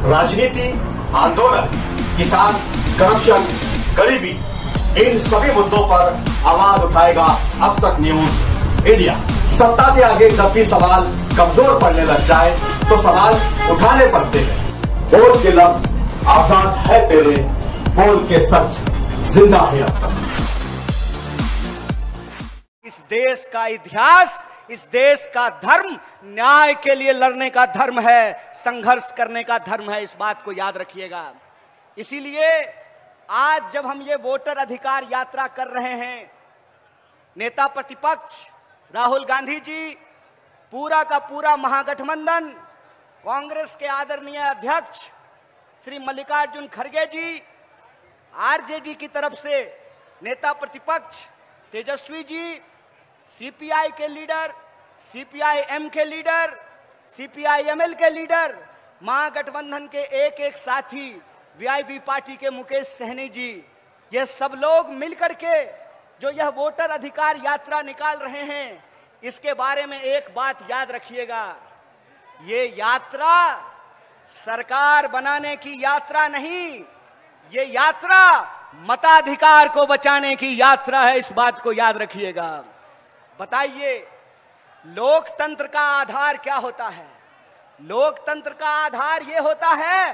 राजनीति, आंदोलन, किसान, करप्शन, गरीबी, इन सभी मुद्दों पर आवाज उठाएगा अब तक न्यूज इंडिया। सत्ता के आगे जब भी सवाल कमजोर पड़ने लग जाए तो सवाल उठाने पड़ते हैं। बोल के लफ्ज आजाद है तेरे, बोल के सच जिंदा है अब तक। इस देश का इतिहास, इस देश का धर्म न्याय के लिए लड़ने का धर्म है, संघर्ष करने का धर्म है। इस बात को याद रखिएगा। इसीलिए आज जब हम ये वोटर अधिकार यात्रा कर रहे हैं, नेता प्रतिपक्ष राहुल गांधी जी, पूरा का पूरा महागठबंधन, कांग्रेस के आदरणीय अध्यक्ष श्री मल्लिकार्जुन खड़गे जी, आरजेडी की तरफ से नेता प्रतिपक्ष तेजस्वी जी, सीपीआई के लीडर, सीपीआईएम के लीडर, सीपीआईएमएल के लीडर, महागठबंधन के एक एक साथी, वीआईपी पार्टी के मुकेश सहनी जी, ये सब लोग मिलकर के जो यह वोटर अधिकार यात्रा निकाल रहे हैं, इसके बारे में एक बात याद रखिएगा। ये यात्रा सरकार बनाने की यात्रा नहीं, ये यात्रा मताधिकार को बचाने की यात्रा है। इस बात को याद रखिएगा। बताइए, लोकतंत्र का आधार क्या होता है? लोकतंत्र का आधार यह होता है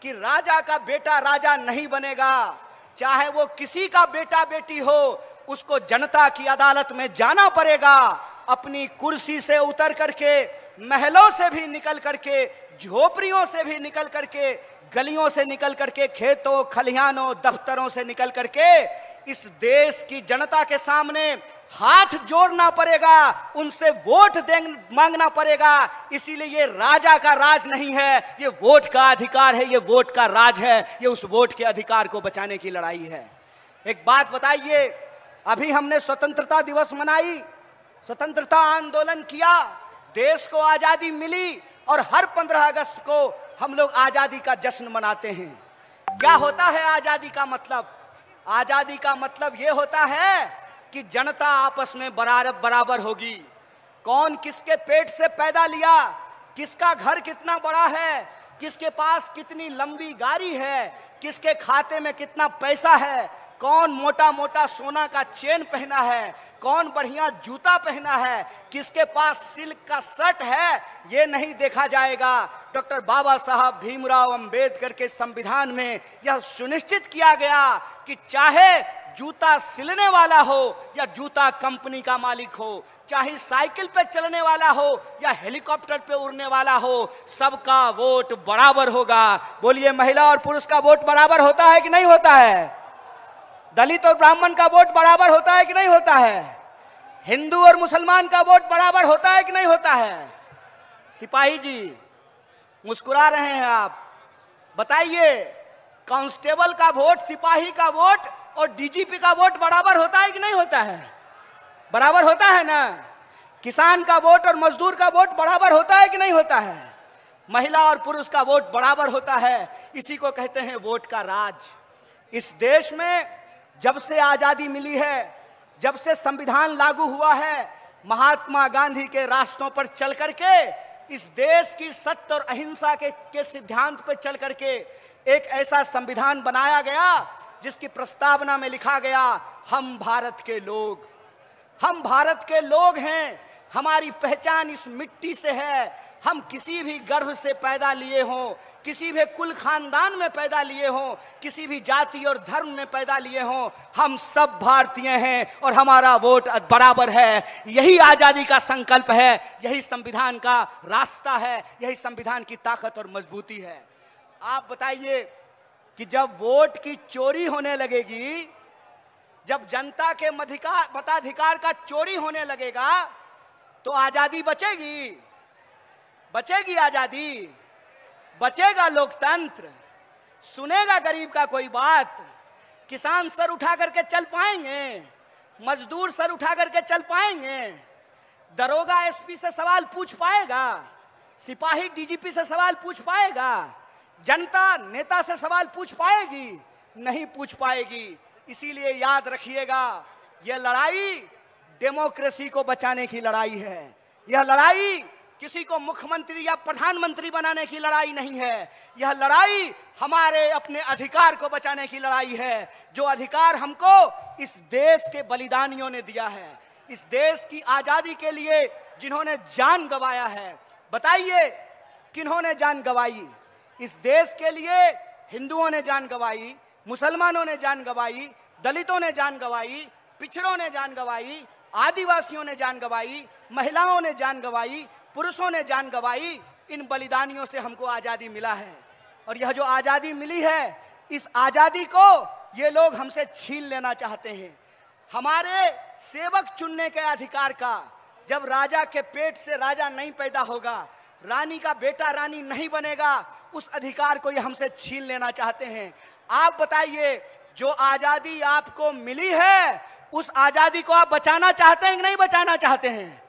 कि राजा का बेटा राजा नहीं बनेगा, चाहे वो किसी का बेटा बेटी हो, उसको जनता की अदालत में जाना पड़ेगा। अपनी कुर्सी से उतर करके, महलों से भी निकल करके, झोपड़ियों से भी निकल करके, गलियों से निकल करके, खेतों खलिहानों दफ्तरों से निकल करके इस देश की जनता के सामने हाथ जोड़ना पड़ेगा, उनसे वोट मांगना पड़ेगा। इसीलिए ये राजा का राज नहीं है, ये वोट का अधिकार है, ये वोट का राज है, ये उस वोट के अधिकार को बचाने की लड़ाई है। एक बात बताइए, अभी हमने स्वतंत्रता दिवस मनाई, स्वतंत्रता आंदोलन किया, देश को आजादी मिली और हर 15 अगस्त को हम लोग आजादी का जश्न मनाते हैं। क्या होता है आजादी का मतलब? आजादी का मतलब यह होता है कि जनता आपस में बराबर होगी। कौन किसके पेट से पैदा लिया, किसका घर कितना बड़ा है, किसके पास कितनी लंबी गाड़ी है, किसके खाते में कितना पैसा है, कौन मोटा मोटा सोना का चेन पहना है, कौन बढ़िया जूता पहना है, किसके पास सिल्क का शर्ट है, ये नहीं देखा जाएगा। डॉक्टर बाबा साहब भीमराव अंबेडकर के संविधान में यह सुनिश्चित किया गया कि चाहे जूता सिलने वाला हो या जूता कंपनी का मालिक हो, चाहे साइकिल पे चलने वाला हो या हेलीकॉप्टर पे उड़ने वाला हो, सबका वोट बराबर होगा। बोलिए, महिला और पुरुष का वोट बराबर होता है कि नहीं होता है? दलित और ब्राह्मण का वोट बराबर होता है कि नहीं होता है? हिंदू और मुसलमान का वोट बराबर होता है कि नहीं होता है? सिपाही जी मुस्कुरा रहे हैं आप, बताइए, कांस्टेबल का वोट, सिपाही का वोट और डीजीपी का वोट बराबर होता है कि नहीं होता है? बराबर होता है ना? किसान का वोट और मजदूर का वोट बराबर होता है कि नहीं होता है? महिला और पुरुष का वोट बराबर होता है। इसी को कहते हैं वोट का राज। इस देश में जब से आजादी मिली है, जब से संविधान लागू हुआ है, महात्मा गांधी के रास्तों पर चल करके, इस देश की सत्य और अहिंसा के सिद्धांत पर चल करके एक ऐसा संविधान बनाया गया जिसकी प्रस्तावना में लिखा गया, हम भारत के लोग, हम भारत के लोग हैं, हमारी पहचान इस मिट्टी से है। हम किसी भी गर्भ से पैदा लिए हों, किसी भी कुल खानदान में पैदा लिए हों, किसी भी जाति और धर्म में पैदा लिए हों, हम सब भारतीय हैं और हमारा वोट बराबर है। यही आजादी का संकल्प है, यही संविधान का रास्ता है, यही संविधान की ताकत और मजबूती है। आप बताइए कि जब वोट की चोरी होने लगेगी, जब जनता के मताधिकार का चोरी होने लगेगा, तो आजादी बचेगी? बचेगी आजादी? बचेगा लोकतंत्र? सुनेगा गरीब का कोई बात? किसान सर उठा करके चल पाएंगे? मजदूर सर उठा करके चल पाएंगे? दरोगा एसपी से सवाल पूछ पाएगा? सिपाही डीजीपी से सवाल पूछ पाएगा? जनता नेता से सवाल पूछ पाएगी? नहीं पूछ पाएगी। इसीलिए याद रखिएगा, यह लड़ाई डेमोक्रेसी को बचाने की लड़ाई है। यह लड़ाई किसी को मुख्यमंत्री या प्रधानमंत्री बनाने की लड़ाई नहीं है। यह लड़ाई हमारे अपने अधिकार को बचाने की लड़ाई है, जो अधिकार हमको इस देश के बलिदानियों ने दिया है, इस देश की आजादी के लिए जिन्होंने जान गंवाया है। बताइए किन्होंने जान गंवाई? इस देश के लिए हिंदुओं ने जान गंवाई, मुसलमानों ने जान गंवाई, दलितों ने जान गंवाई, पिछड़ों ने जान गंवाई, आदिवासियों ने जान गंवाई, महिलाओं ने जान गंवाई, पुरुषों ने जान गंवाई। इन बलिदानियों से हमको आजादी मिला है, और यह जो आजादी मिली है, इस आजादी को ये लोग हमसे छीन लेना चाहते हैं। हमारे सेवक चुनने के अधिकार का, जब राजा के पेट से राजा नहीं पैदा होगा, रानी का बेटा रानी नहीं बनेगा, उस अधिकार को ये हमसे छीन लेना चाहते हैं। आप बताइए, जो आजादी आपको मिली है, उस आजादी को आप बचाना चाहते हैं कि नहीं बचाना चाहते हैं?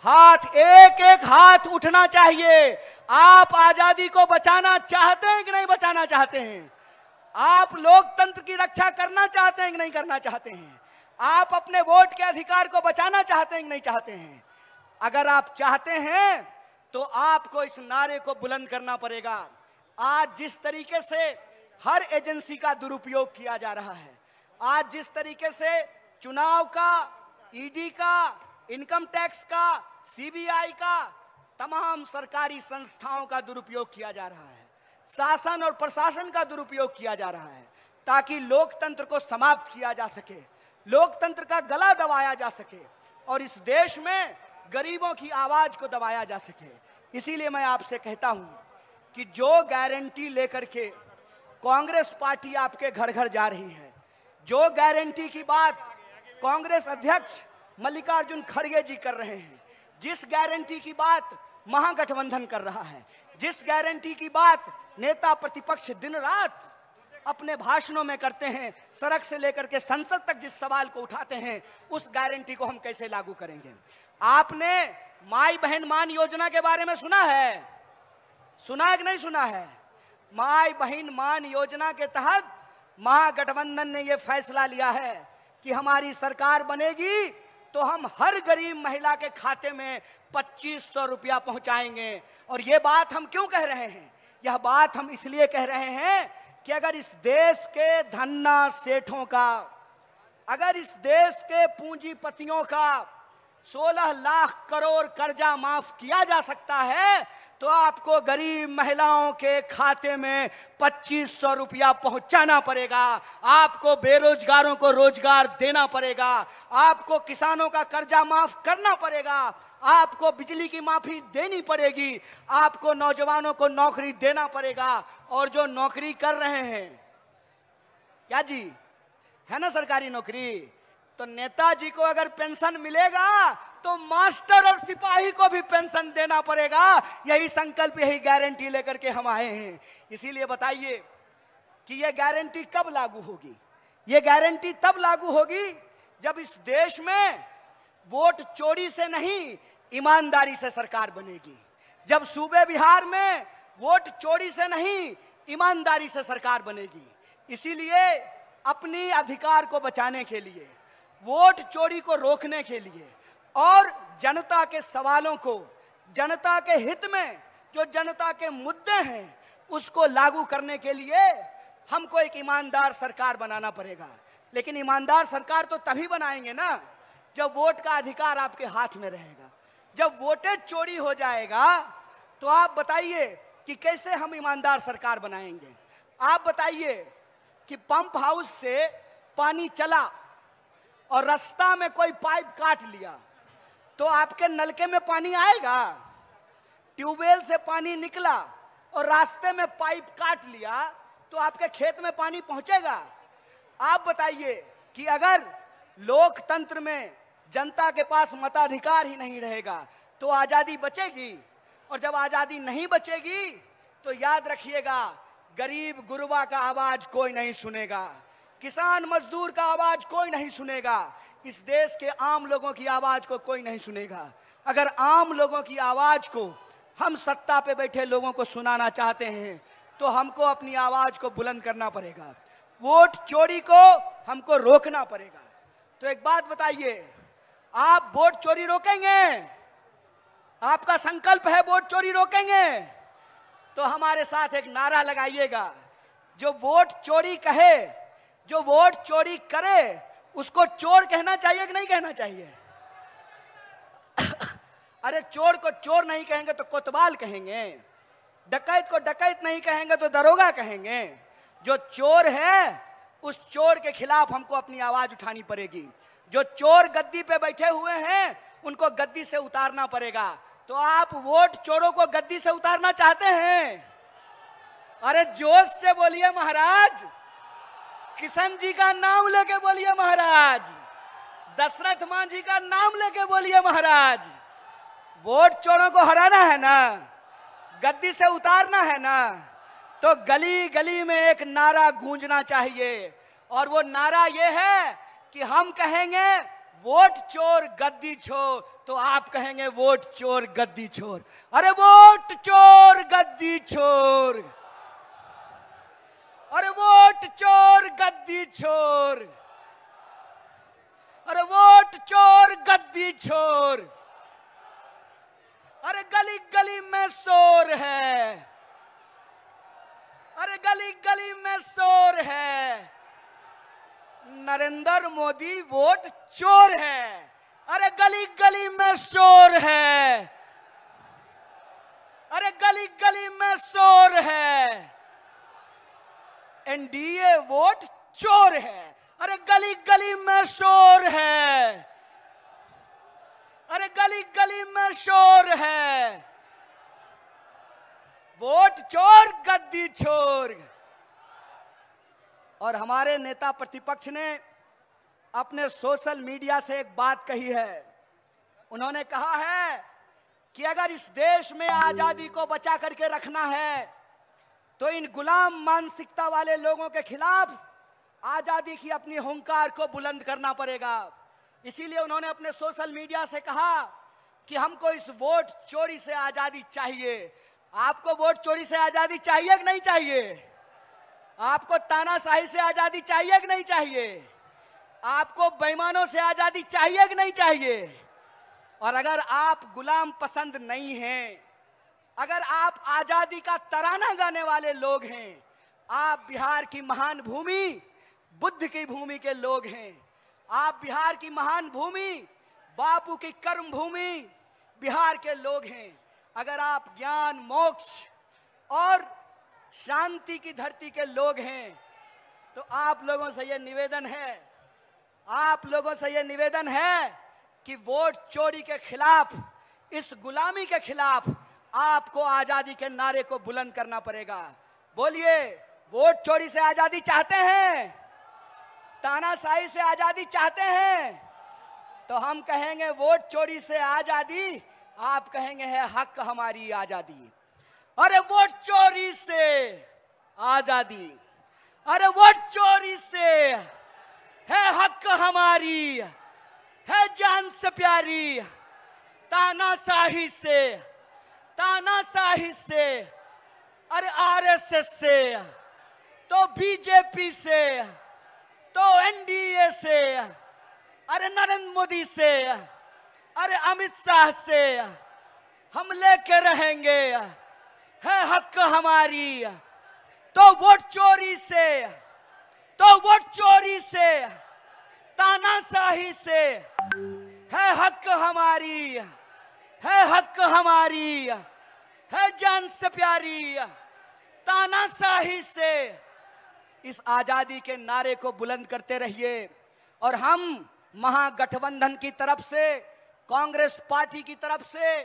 हाथ, एक एक हाथ उठना चाहिए। आप आजादी को बचाना चाहते हैं कि नहीं बचाना चाहते हैं? आप लोकतंत्र की रक्षा करना चाहते हैं कि नहीं करना चाहते हैं? आप अपने वोट के अधिकार को बचाना चाहते हैं कि नहीं चाहते हैं? अगर आप चाहते हैं तो आपको इस नारे को बुलंद करना पड़ेगा। आज जिस तरीके से हर एजेंसी का दुरुपयोग किया जा रहा है, आज जिस तरीके से चुनाव का, ईडी का, इनकम टैक्स का, सीबीआई का, तमाम सरकारी संस्थाओं का दुरुपयोग किया जा रहा है, शासन और प्रशासन का दुरुपयोग किया जा रहा है, ताकि लोकतंत्र को समाप्त किया जा सके, लोकतंत्र का गला दबाया जा सके और इस देश में गरीबों की आवाज को दबाया जा सके। इसीलिए मैं आपसे कहता हूं कि जो गारंटी लेकर के कांग्रेस पार्टी आपके घर घर जा रही है, जो गारंटी की बात कांग्रेस अध्यक्ष मल्लिकार्जुन खड़गे जी कर रहे हैं, जिस गारंटी की बात महागठबंधन कर रहा है, जिस गारंटी की बात नेता प्रतिपक्ष दिन रात अपने भाषणों में करते हैं, सड़क से लेकर के संसद तक जिस सवाल को उठाते हैं, उस गारंटी को हम कैसे लागू करेंगे? आपने माई बहन मान योजना के बारे में सुना है? सुना है कि नहीं सुना है? माई बहन मान योजना के तहत महागठबंधन ने यह फैसला लिया है कि हमारी सरकार बनेगी तो हम हर गरीब महिला के खाते में 2500 रुपया पहुंचाएंगे। और ये बात हम क्यों कह रहे हैं? यह बात हम इसलिए कह रहे हैं कि अगर इस देश के धन्ना सेठों का, अगर इस देश के पूंजीपतियों का 16 लाख करोड़ कर्जा माफ किया जा सकता है, तो आपको गरीब महिलाओं के खाते में 2500 रुपया पहुंचाना पड़ेगा। आपको बेरोजगारों को रोजगार देना पड़ेगा, आपको किसानों का कर्जा माफ करना पड़ेगा, आपको बिजली की माफी देनी पड़ेगी, आपको नौजवानों को नौकरी देना पड़ेगा। और जो नौकरी कर रहे हैं, क्या जी है ना सरकारी नौकरी, तो नेताजी को अगर पेंशन मिलेगा तो मास्टर और सिपाही को भी पेंशन देना पड़ेगा। यही संकल्प, यही गारंटी लेकर के हम आए हैं। इसीलिए बताइए कि यह गारंटी कब लागू होगी? यह गारंटी तब लागू होगी जब इस देश में वोट चोरी से नहीं, ईमानदारी से सरकार बनेगी। जब सूबे बिहार में वोट चोरी से नहीं, ईमानदारी से सरकार बनेगी। इसीलिए अपनी अधिकार को बचाने के लिए, वोट चोरी को रोकने के लिए और जनता के सवालों को, जनता के हित में जो जनता के मुद्दे हैं, उसको लागू करने के लिए हमको एक ईमानदार सरकार बनाना पड़ेगा। लेकिन ईमानदार सरकार तो तभी बनाएंगे ना जब वोट का अधिकार आपके हाथ में रहेगा। जब वोटें चोरी हो जाएगा तो आप बताइए कि कैसे हम ईमानदार सरकार बनाएंगे? आप बताइए कि पंप हाउस से पानी चला और रास्ता में कोई पाइप काट लिया तो आपके नलके में पानी आएगा? ट्यूबवेल से पानी निकला और रास्ते में पाइप काट लिया तो आपके खेत में पानी पहुंचेगा? आप बताइए कि अगर लोकतंत्र में जनता के पास मताधिकार ही नहीं रहेगा तो आजादी बचेगी? और जब आजादी नहीं बचेगी तो याद रखिएगा, गरीब गुरबा का आवाज कोई नहीं सुनेगा, किसान मजदूर का आवाज कोई नहीं सुनेगा, इस देश के आम लोगों की आवाज को कोई नहीं सुनेगा। अगर आम लोगों की आवाज को हम सत्ता पे बैठे लोगों को सुनाना चाहते हैं तो हमको अपनी आवाज को बुलंद करना पड़ेगा, वोट चोरी को हमको रोकना पड़ेगा। तो एक बात बताइए, आप वोट चोरी रोकेंगे? आपका संकल्प है वोट चोरी रोकेंगे, तो हमारे साथ एक नारा लगाइएगा, जो वोट चोरी कहे, जो वोट चोरी करे, उसको चोर कहना चाहिए कि नहीं कहना चाहिए? अरे चोर को चोर नहीं कहेंगे तो कोतवाल कहेंगे, डकैत को डकैत नहीं कहेंगे तो दरोगा कहेंगे। जो चोर है उस चोर के खिलाफ हमको अपनी आवाज उठानी पड़ेगी। जो चोर गद्दी पे बैठे हुए हैं उनको गद्दी से उतारना पड़ेगा। तो आप वोट चोरों को गद्दी से उतारना चाहते हैं? अरे जोश से बोलिए महाराज, किशन जी का नाम लेके बोलिए महाराज, दशरथ मां जी का नाम लेके बोलिए महाराज। वोट चोरों को हराना है ना, गद्दी से उतारना है ना, तो गली गली में एक नारा गूंजना चाहिए। और वो नारा ये है कि हम कहेंगे वोट चोर गद्दी छोड़, तो आप कहेंगे वोट चोर गद्दी छोड़। अरे वोट चोर गद्दी छोड़, अरे वोट चोर गद्दी छोड़, अरे वोट चोर गद्दी छोड़। अरे गली गली में शोर है, अरे गली गली में शोर है, नरेंद्र मोदी वोट चोर है। अरे गली गली में शोर है, अरे गली गली में शोर है, एनडीए वोट चोर है। अरे गली गली में शोर है, अरे गली गली में शोर है, वोट चोर गद्दी छोर। और हमारे नेता प्रतिपक्ष ने अपने सोशल मीडिया से एक बात कही है। उन्होंने कहा है कि अगर इस देश में आजादी को बचा करके रखना है तो इन गुलाम मानसिकता वाले लोगों के खिलाफ आजादी की अपनी हुंकार को बुलंद करना पड़ेगा। इसीलिए उन्होंने अपने सोशल मीडिया से कहा कि हमको इस वोट चोरी से आजादी चाहिए। आपको वोट चोरी से आजादी चाहिए कि नहीं चाहिए? आपको तानाशाही से आजादी चाहिए कि नहीं चाहिए? आपको बेईमानों से आजादी चाहिए कि नहीं चाहिए? और अगर आप गुलाम पसंद नहीं हैं, अगर आप आजादी का तराना गाने वाले लोग हैं, आप बिहार की महान भूमि, बुद्ध की भूमि के लोग हैं, आप बिहार की महान भूमि, बापू की कर्म भूमि बिहार के लोग हैं, अगर आप ज्ञान मोक्ष और शांति की धरती के लोग हैं, तो आप लोगों से यह निवेदन है, आप लोगों से यह निवेदन है कि वोट चोरी के खिलाफ, इस गुलामी के खिलाफ आपको आजादी के नारे को बुलंद करना पड़ेगा। बोलिए, वोट चोरी से आजादी चाहते हैं? तानाशाही से आजादी चाहते हैं? तो हम कहेंगे वोट चोरी से आजादी, आप कहेंगे है हक हमारी आजादी। अरे वोट चोरी से आजादी, अरे वोट चोरी से है हक हमारी, है जान से प्यारी। तानाशाही से, तानाशाही से, अरे आरएसएस से, तो बीजेपी से, तो एनडीए से, अरे नरेंद्र मोदी से, अरे अमित शाह से हम लेके रहेंगे, है हक हमारी। तो वोट चोरी से, तो वोट चोरी से, तानाशाही से है हक हमारी, है हक हमारी, है जान से प्यारी। तानाशाही से इस आजादी के नारे को बुलंद करते रहिए। और हम महागठबंधन की तरफ से, कांग्रेस पार्टी की तरफ से,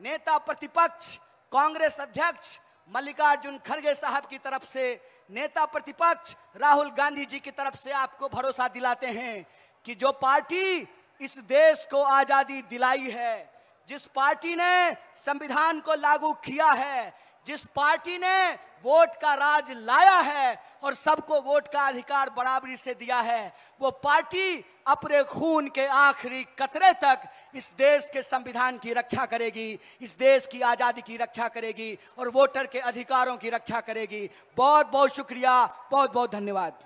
नेता प्रतिपक्ष कांग्रेस अध्यक्ष मल्लिकार्जुन खड़गे साहब की तरफ से, नेता प्रतिपक्ष राहुल गांधी जी की तरफ से आपको भरोसा दिलाते हैं कि जो पार्टी इस देश को आजादी दिलाई है, जिस पार्टी ने संविधान को लागू किया है, जिस पार्टी ने वोट का राज लाया है और सबको वोट का अधिकार बराबरी से दिया है, वो पार्टी अपने खून के आखिरी कतरे तक इस देश के संविधान की रक्षा करेगी, इस देश की आजादी की रक्षा करेगी और वोटर के अधिकारों की रक्षा करेगी। बहुत बहुत शुक्रिया, बहुत बहुत धन्यवाद।